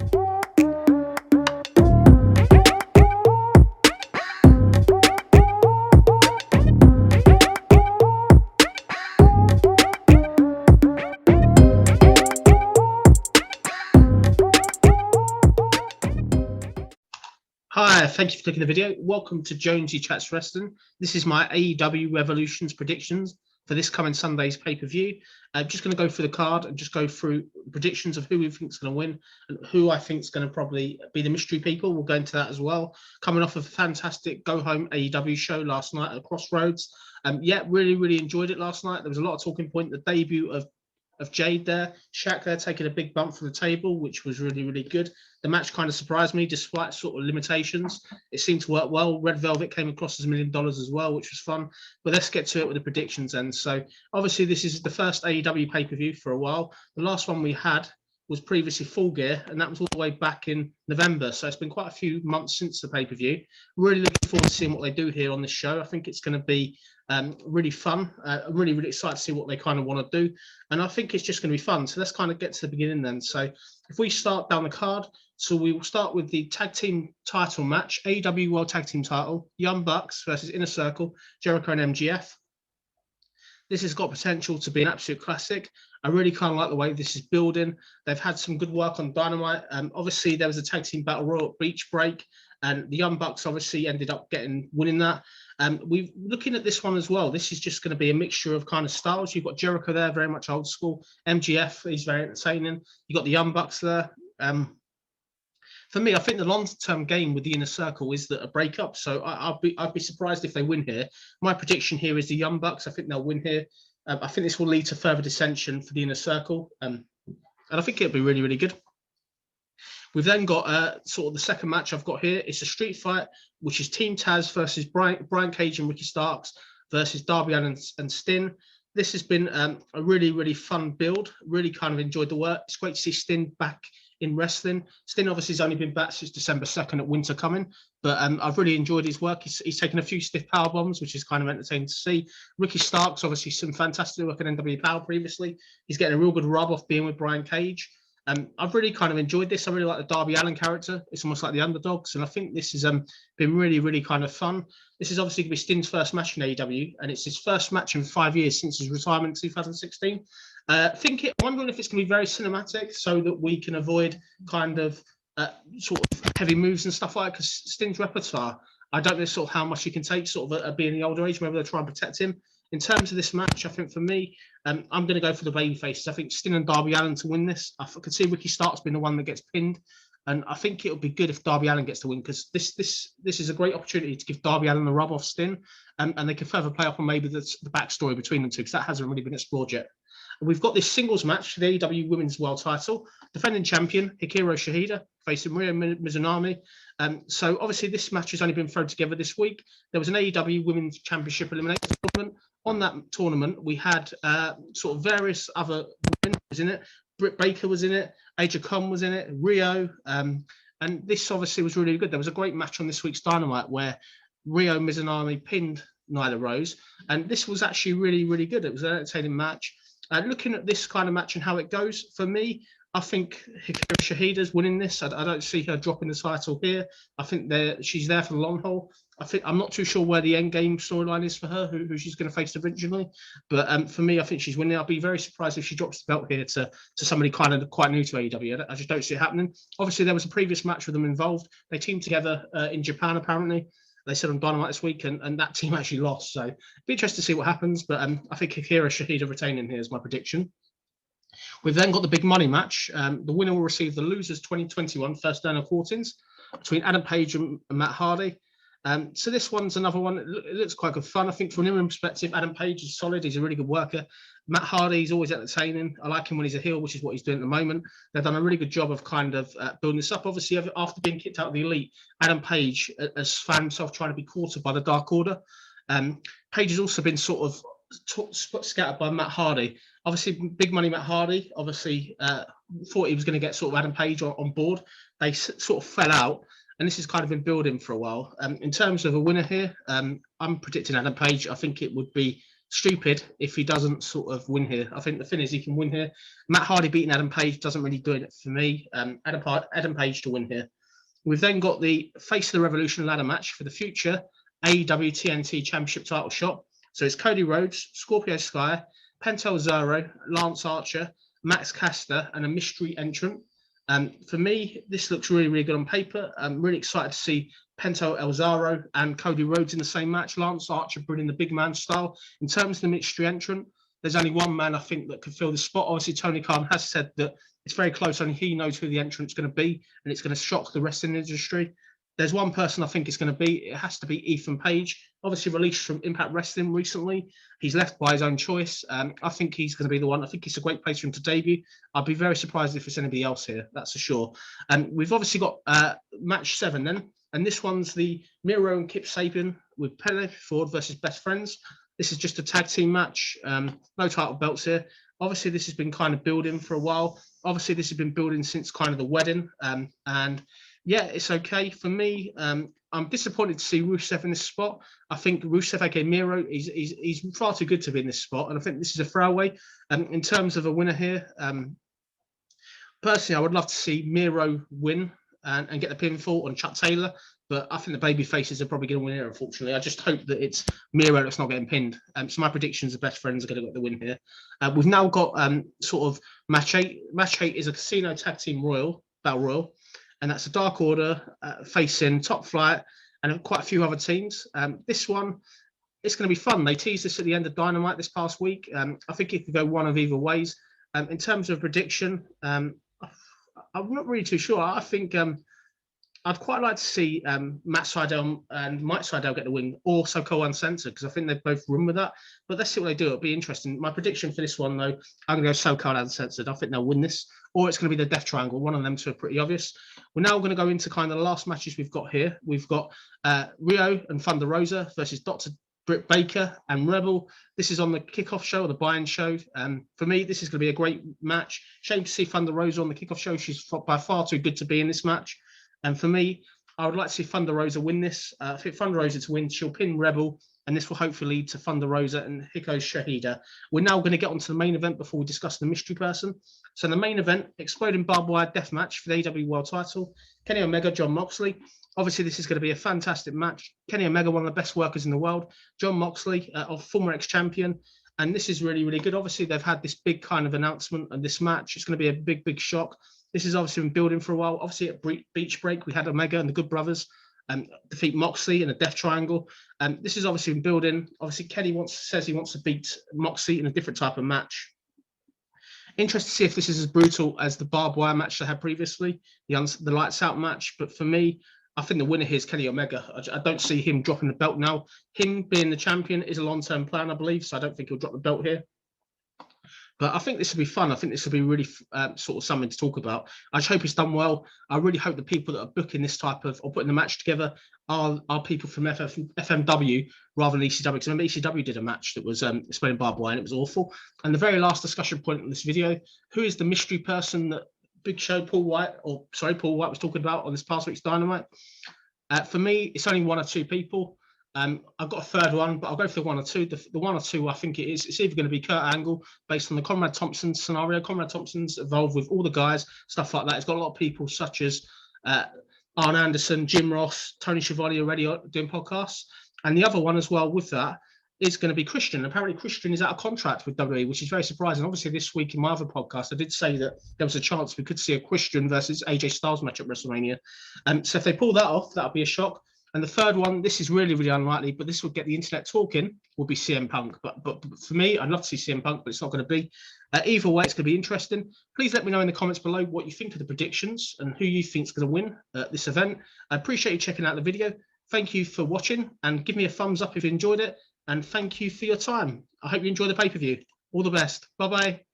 Hi, thank you for clicking the video. Welcome to Jonesy Chats Wrestling. This is my AEW Revolutions predictions for this coming Sunday's pay-per-view. I'm just going to go through the card and just go through predictions of who we think is going to win and who I think is going to probably be the mystery people. We'll go into that as well. Coming off of a fantastic go-home AEW show last night at Crossroads. Yeah, really enjoyed it last night. There was a lot of talking point. The debut of Jade there, Shaq there taking a big bump from the table, which was really good. The match kind of surprised me despite sort of limitations. It seemed to work well. Red Velvet came across as $1 million as well, which was fun. But let's get to it with the predictions then. So obviously this is the first AEW pay-per-view for a while. The last one we had was previously Full Gear, and that was all the way back in November. So it's been quite a few months since the pay-per-view. Really looking forward to seeing what they do here on this show. I think it's going to be really fun. I'm really excited to see what they kind of want to do. And I think it's just going to be fun. So let's kind of get to the beginning then. So if we start down the card, so we will start with the tag team title match, AEW World Tag Team title, Young Bucks versus Inner Circle, Jericho and MGF. This has got potential to be an absolute classic. I really kind of like the way this is building. They've had some good work on Dynamite. Obviously, there was a tag team battle royal at Beach Break, and the Young Bucks obviously ended up winning that. We're looking at this one as well. This is just going to be a mixture of kind of styles. You've got Jericho there, very much old school. MGF, he's very entertaining. You've got the Young Bucks there. For me, I think the long-term game with the Inner Circle is that a breakup. So I'd be surprised if they win here. My prediction here is the Young Bucks. I think they'll win here. I think this will lead to further dissension for the Inner Circle. And I think it'll be really good. We've then got sort of the second match I've got here. It's a street fight, which is Team Taz versus Brian Cage and Ricky Starks versus Darby Allin and Sting. This has been a really fun build. Really kind of enjoyed the work. It's great to see Sting back in wrestling. Sting obviously has only been back since December 2nd at Winter Coming, but I've really enjoyed his work. He's taken a few stiff power bombs, which is kind of entertaining to see. Ricky Starks, obviously some fantastic work at NWA Power previously. He's getting a real good rub off being with Brian Cage. I've really kind of enjoyed this. I really like the Darby Allin character. It's almost like the underdogs, and I think this has been really kind of fun. This is obviously going to be Sting's first match in AEW, and it's his first match in 5 years since his retirement in 2016. I'm wondering if it's going to be very cinematic so that we can avoid kind of sort of heavy moves and stuff like that, because Sting's repertoire, I don't know sort of how much he can take sort of at being the older age, maybe they'll try and protect him. In terms of this match, I think for me, I'm going to go for the baby faces. I think Sting and Darby Allin to win this. I could see Ricky Starks being the one that gets pinned. And I think it would be good if Darby Allin gets to win, because this is a great opportunity to give Darby Allin the rub off Sting, and they can further play up on maybe the backstory between them two, because that hasn't really been explored yet. We've got this singles match for the AEW Women's World Title. Defending champion Hikaru Shida facing Ryo Mizunami. So obviously this match has only been thrown together this week. There was an AEW Women's Championship Elimination Tournament. On that tournament, we had sort of various other women was in it. Britt Baker was in it. Aja Kong was in it. Ryo. And this obviously was really good. There was a great match on this week's Dynamite where Ryo Mizunami pinned Nyla Rose. And this was actually really good. It was an entertaining match. Looking at this kind of match and how it goes, for me, I think Hikaru Shida's winning this. I don't see her dropping the title here. I think she's there for the long haul. I'm not too sure where the end game storyline is for her, who she's going to face originally. But for me, I think she's winning. I'll be very surprised if she drops the belt here to somebody kind of quite new to AEW. I just don't see it happening. Obviously, there was a previous match with them involved. They teamed together in Japan, apparently. They said on Dynamite this week, and that team actually lost. So it'd be interesting to see what happens. But I think Hikaru Shida retaining here is my prediction. We've then got the big money match. The winner will receive the Losers 2021 First Down and Quarters between Adam Page and Matt Hardy. So this one's another one. It looks quite good fun. I think from an in perspective, Adam Page is solid. He's a really good worker. Matt Hardy is always entertaining. I like him when he's a heel, which is what he's doing at the moment. They've done a really good job of kind of building this up. Obviously, after being kicked out of the Elite, Adam Page has found himself trying to be quartered by the Dark Order. Page has also been sort of scattered by Matt Hardy. Obviously, big money Matt Hardy, obviously thought he was going to get sort of Adam Page on board. They sort of fell out. And this has kind of been building for a while. In terms of a winner here, I'm predicting Adam Page. I think it would be stupid if he doesn't sort of win here. I think the thing is he can win here. Matt Hardy beating Adam Page doesn't really do it for me. Adam Page to win here. We've then got the Face of the Revolution ladder match for the future AEW TNT Championship title shot. So it's Cody Rhodes, Scorpio Sky, Penta El Zero, Lance Archer, Max Caster, and a mystery entrant. For me, this looks really, really good on paper. I'm really excited to see Penta El Zero and Cody Rhodes in the same match. Lance Archer bringing the big man style. In terms of the mystery entrant, there's only one man I think that could fill the spot. Obviously, Tony Khan has said that it's very close. Only he knows who the entrant's going to be, and it's going to shock the wrestling industry. There's one person I think it's going to be. It has to be Ethan Page. Obviously released from Impact Wrestling recently. He's left by his own choice. I think he's going to be the one. I think it's a great place for him to debut. I'd be very surprised if it's anybody else here. That's for sure. We've obviously got match 7 then. And this one's the Miro and Kip Sabian with Pele Ford versus Best Friends. This is just a tag team match. No title belts here. Obviously, this has been kind of building for a while. Obviously, this has been building since kind of the wedding. And yeah, it's okay for me. I'm disappointed to see Rusev in this spot. I think Rusev, aka Miro, he's far too good to be in this spot, and I think this is a throwaway. In terms of a winner here, personally, I would love to see Miro win and get the pinfall on Chuck Taylor, but I think the baby faces are probably going to win here, unfortunately. I just hope that it's Miro that's not getting pinned. So my predictions, the Best Friends are going to get the win here. We've now got sort of match 8. Match 8 is a Casino Tag Team Battle Royal. And that's a Dark Order facing Top Flight and quite a few other teams. This one, it's going to be fun. They teased this at the end of Dynamite this past week. I think it could go one of either ways. In terms of prediction, I'm not really too sure. I think I'd quite like to see Matt Sydal and Mike Sydal get the win, or Soko Uncensored, because I think they've both run with that. But let's see what they do. It'll be interesting. My prediction for this one, though, I'm going to go Soko Uncensored. I think they'll win this, or it's going to be the Death Triangle. One of them two are pretty obvious. We're now going to go into kind of the last matches we've got here. We've got Rio and Thunder Rosa versus Dr. Britt Baker and Rebel. This is on the kickoff show, or the buy-in show. For me, this is going to be a great match. Shame to see Thunder Rosa on the kickoff show. She's by far too good to be in this match. And for me, I would like to see Thunder Rosa win this. I think Thunder Rosa to win, she'll pin Rebel, and this will hopefully lead to Thunder Rosa and Hikaru Shida. We're now going to get onto the main event before we discuss the mystery person. So the main event, Exploding Barbed Wire Death Match for the AEW World Title. Kenny Omega, Jon Moxley. Obviously, this is going to be a fantastic match. Kenny Omega, one of the best workers in the world. Jon Moxley, former ex-champion. And this is really, really good. Obviously, they've had this big kind of announcement of this match. It's going to be a big, big shock. This has obviously been building for a while. Obviously, at Beach Break, we had Omega and the Good Brothers defeat Moxley in a Death Triangle. This has obviously been building. Obviously, Kenny says he wants to beat Moxley in a different type of match. Interested to see if this is as brutal as the barbed wire match they had previously, the lights out match. But for me, I think the winner here is Kenny Omega. I don't see him dropping the belt now. Him being the champion is a long-term plan, I believe, so I don't think he'll drop the belt here. But I think this will be fun. I think this will be really sort of something to talk about. I just hope it's done well. I really hope the people that are booking this type of, or putting the match together, are people from FMW rather than ECW. Because I remember ECW did a match that was explaining barbed wire, and it was awful. And the very last discussion point in this video, who is the mystery person that Big Show Paul White was talking about on this past week's Dynamite? For me, it's only one or two people. I've got a third one, but I'll go for the one or two. The one or two, I think it's either going to be Kurt Angle, based on the Conrad Thompson scenario. Conrad Thompson's involved with all the guys, stuff like that. It's got a lot of people such as Arn Anderson, Jim Ross, Tony Schiavone already doing podcasts. And the other one as well with that is going to be Christian. Apparently Christian is out of contract with WWE, which is very surprising. Obviously, this week in my other podcast, I did say that there was a chance we could see a Christian versus AJ Styles match at WrestleMania. So if they pull that off, that'll be a shock. And the third one, this is really, really unlikely, but this would get the internet talking, will be CM Punk. But for me, I'd love to see CM Punk, but it's not going to be. Either way, it's going to be interesting. Please let me know in the comments below what you think of the predictions and who you think is going to win this event. I appreciate you checking out the video. Thank you for watching, and give me a thumbs up if you enjoyed it. And thank you for your time. I hope you enjoy the pay-per-view. All the best. Bye-bye.